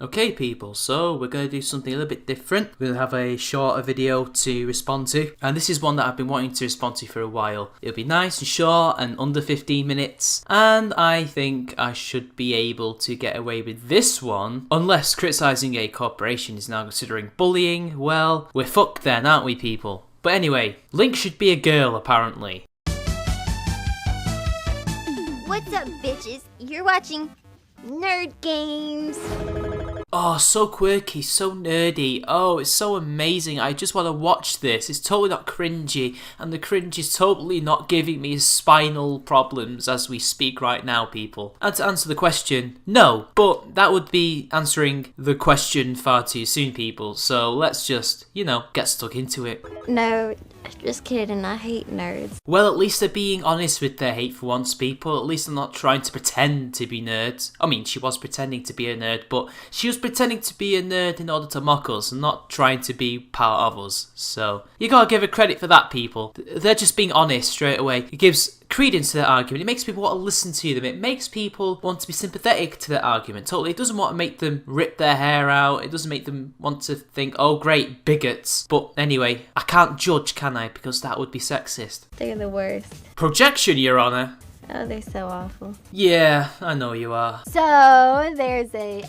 Okay people, so we're going to do something a little bit different. We're going to have a shorter video to respond to, and this is one that I've been wanting to respond to for a while. It'll be nice and short and under 15 minutes, and I think I should be able to get away with this one, unless criticising a corporation is now considering bullying. Well, we're fucked then, aren't we people? But anyway, Link should be a girl apparently. What's up, bitches? You're watching Nerd Games. Oh, so quirky, so nerdy. Oh, it's so amazing. I just want to watch this. It's totally not cringy, and the cringe is totally not giving me spinal problems as we speak right now, people. And to answer the question, no. But that would be answering the question far too soon, people. So let's just, get stuck into it. No, just kidding. I hate nerds. Well, at least they're being honest with their hate for once, people. At least they're not trying to pretend to be nerds. I mean, she was pretending to be a nerd, but she was pretending to be a nerd in order to mock us and not trying to be part of us. So you gotta give her credit for that, people. They're just being honest straight away. It gives credence to their argument. It makes people want to listen to them. It makes people want to be sympathetic to their argument. Totally. It doesn't want to make them rip their hair out. It doesn't make them want to think, oh great, bigots. But anyway, I can't judge, can I? Because that would be sexist. They're the worst. Projection, Your Honour. Oh, they're so awful. Yeah, I know you are. So, there's a,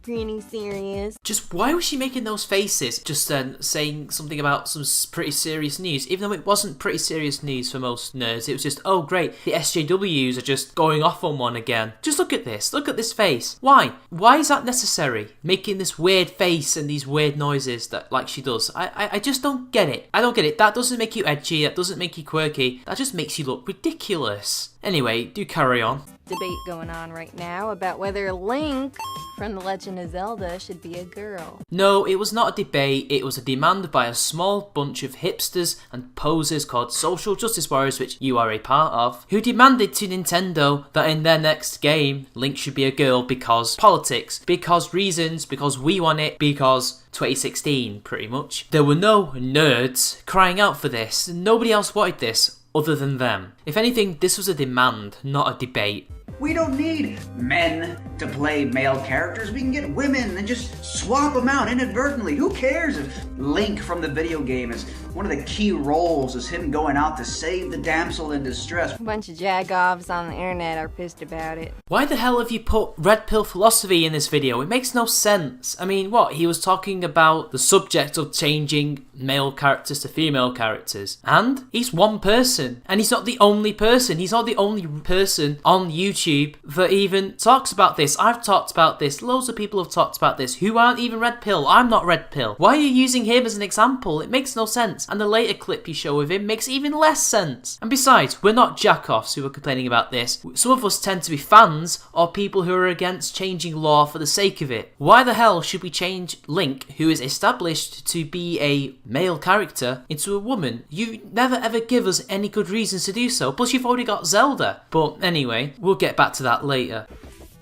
pretty serious. Just why was she making those faces? Just then saying something about some pretty serious news, even though it wasn't pretty serious news for most nerds. It was just, oh great, the SJWs are just going off on one again. Just look at this face. Why? Why is that necessary? Making this weird face and these weird noises that like she does. I just don't get it. I don't get it. That doesn't make you edgy, that doesn't make you quirky, that just makes you look ridiculous. Anyway, do carry on. Debate going on right now about whether Link from The Legend of Zelda should be a girl. No, it was not a debate, it was a demand by a small bunch of hipsters and posers called social justice warriors, which you are a part of, who demanded to Nintendo that in their next game, Link should be a girl because politics, because reasons, because we want it, because 2016, pretty much. There were no nerds crying out for this, nobody else wanted this other than them. If anything, this was a demand, not a debate. We don't need men to play male characters. We can get women and just swap them out inadvertently. Who cares if Link from the video game is one of the key roles is him going out to save the damsel in distress? A bunch of jagoffs on the internet are pissed about it. Why the hell have you put red pill philosophy in this video? It makes no sense. I mean, what? He was talking about the subject of changing male characters to female characters. And he's one person. And he's not the only person. He's not the only person on YouTube that even talks about this. I've talked about this. Loads of people have talked about this who aren't even red pill. I'm not red pill. Why are you using him as an example? It makes no sense. And the later clip you show of him makes even less sense. And besides, we're not jackoffs who are complaining about this. Some of us tend to be fans or people who are against changing law for the sake of it. Why the hell should we change Link, who is established to be a male character, into a woman? You never ever give us any good reasons to do so. Plus you've already got Zelda. But anyway, we'll get back to that later.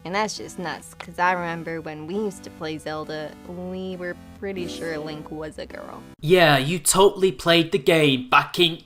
And that's just nuts, because I remember when we used to play Zelda, we were pretty sure Link was a girl. Yeah, you totally played the game back in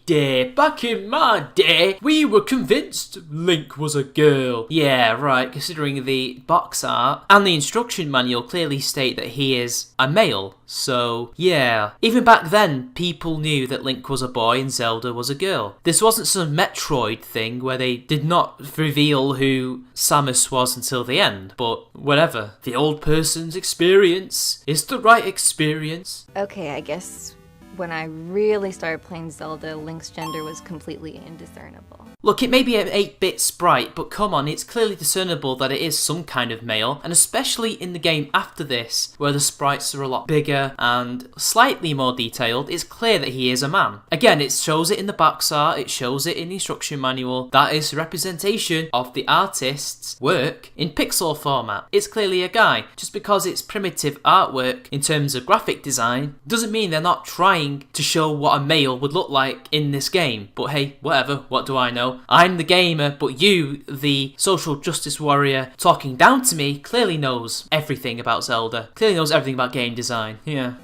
my day, we were convinced Link was a girl. Yeah, right, considering the box art and the instruction manual clearly state that he is a male. So, yeah. Even back then, people knew that Link was a boy and Zelda was a girl. This wasn't some Metroid thing where they did not reveal who Samus was until the end. But whatever. The old person's experience is the right experience. Okay, I guess when I really started playing Zelda, Link's gender was completely indiscernible. Look, it may be an 8-bit sprite, but come on, it's clearly discernible that it is some kind of male, and especially in the game after this, where the sprites are a lot bigger and slightly more detailed, it's clear that he is a man. Again, it shows it in the box art, it shows it in the instruction manual. That is representation of the artist's work in pixel format. It's clearly a guy. Just because it's primitive artwork in terms of graphic design doesn't mean they're not trying to show what a male would look like in this game. But hey, whatever, what do I know? I'm the gamer, but you, the social justice warrior talking down to me, clearly knows everything about Zelda. Clearly knows everything about game design. Yeah.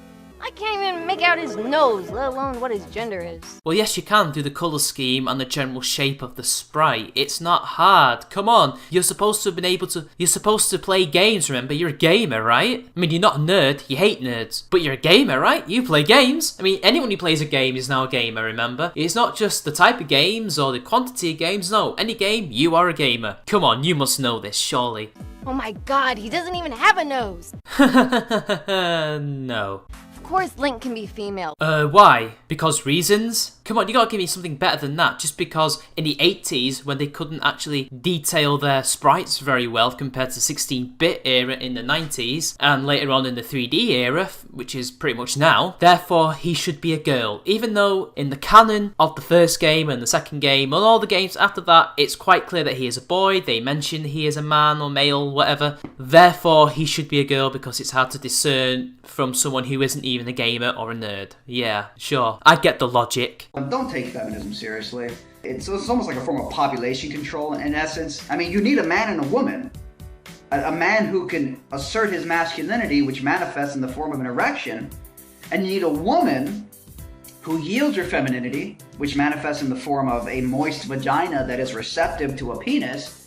I can't even make out his nose, let alone what his gender is. Well, yes, you can through the colour scheme and the general shape of the sprite. It's not hard. Come on, you're supposed to have been able to. You're supposed to play games, remember? You're a gamer, right? I mean, you're not a nerd, you hate nerds. But you're a gamer, right? You play games. I mean, anyone who plays a game is now a gamer, remember? It's not just the type of games or the quantity of games, no. Any game, you are a gamer. Come on, you must know this, surely. Oh my god, he doesn't even have a nose! No. Of course Link can be female. Why? Because reasons? Come on, you gotta give me something better than that. Just because in the 80s, when they couldn't actually detail their sprites very well compared to 16-bit era in the 90s, and later on in the 3D era, which is pretty much now, therefore he should be a girl. Even though in the canon of the first game and the second game, and all the games after that, it's quite clear that he is a boy, they mention he is a man or male, whatever. Therefore, he should be a girl because it's hard to discern from someone who isn't even a gamer or a nerd. Yeah, sure. I get the logic. Don't take feminism seriously. It's almost like a form of population control in essence. I mean, you need a man and a woman. A man who can assert his masculinity, which manifests in the form of an erection. And you need a woman who yields her femininity, which manifests in the form of a moist vagina that is receptive to a penis.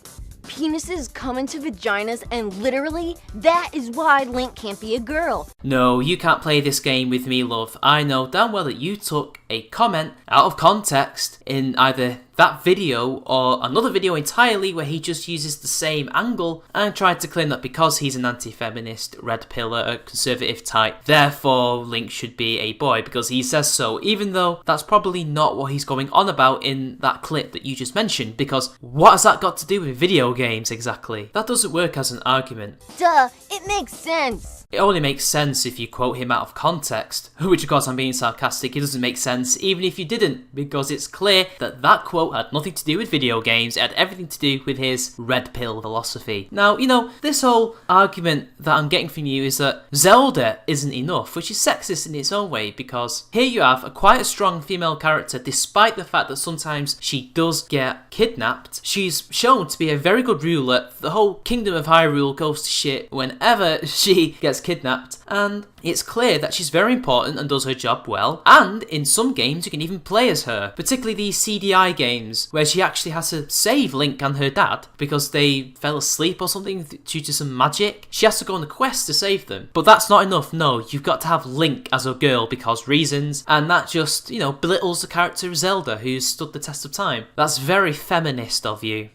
Penises come into vaginas, and literally, that is why Link can't be a girl. No, you can't play this game with me, love. I know damn well that you took a comment out of context in either that video or another video entirely where he just uses the same angle and tried to claim that because he's an anti-feminist, red pillar, a conservative type, therefore Link should be a boy because he says so, even though that's probably not what he's going on about in that clip that you just mentioned, because what has that got to do with video games exactly? That doesn't work as an argument. Duh, it makes sense. It only makes sense if you quote him out of context, which of course I'm being sarcastic, it doesn't make sense even if you didn't, because it's clear that that quote had nothing to do with video games, it had everything to do with his red pill philosophy. Now, you know, this whole argument that I'm getting from you is that Zelda isn't enough, which is sexist in its own way, because here you have quite a strong female character, despite the fact that sometimes she does get kidnapped. She's shown to be a very good ruler. The whole kingdom of Hyrule goes to shit whenever she gets kidnapped, and it's clear that she's very important and does her job well, and in some games you can even play as her, particularly these CDI games where she actually has to save Link and her dad because they fell asleep or something due to some magic. She has to go on a quest to save them, but that's not enough. No, you've got to have Link as a girl because reasons, and that just, you know, belittles the character of Zelda who's stood the test of time. That's very feminist of you.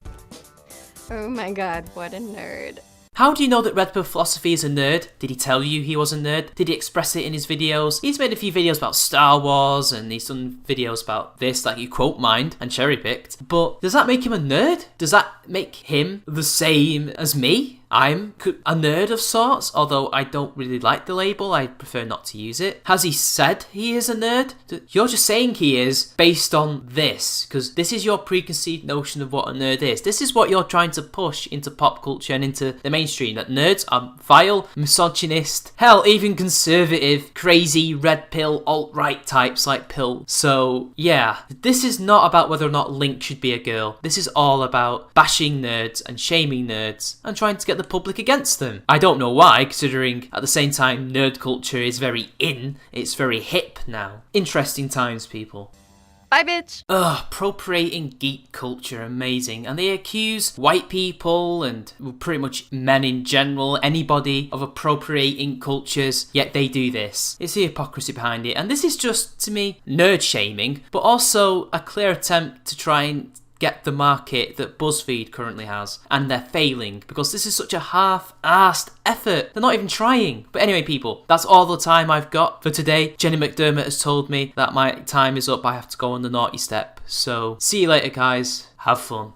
Oh my god, what a nerd. How do you know that Red Pill Philosophy is a nerd? Did he tell you he was a nerd? Did he express it in his videos? He's made a few videos about Star Wars and he's done videos about this that you quote mined and cherry picked. But does that make him a nerd? Does that make him the same as me? I'm a nerd of sorts, although I don't really like the label, I prefer not to use it. Has he said he is a nerd? You're just saying he is based on this, because this is your preconceived notion of what a nerd is. This is what you're trying to push into pop culture and into the mainstream, that nerds are vile, misogynist, hell, even conservative, crazy, red pill, alt-right types like Pill. So, yeah, this is not about whether or not Link should be a girl. This is all about bashing nerds and shaming nerds and trying to get the public against them. I don't know why, considering at the same time nerd culture is very in, it's very hip now. Interesting times, people. Bye, bitch. Ugh, appropriating geek culture, amazing. And they accuse white people and pretty much men in general, anybody, of appropriating cultures, yet they do this. It's the hypocrisy behind it. And this is just, to me, nerd shaming, but also a clear attempt to try and get the market that BuzzFeed currently has, and they're failing because this is such a half-assed effort. They're not even trying. But anyway, people, that's all the time I've got for today. Jenny McDermott has told me that my time is up. I have to go on the naughty step. So see you later, guys. Have fun.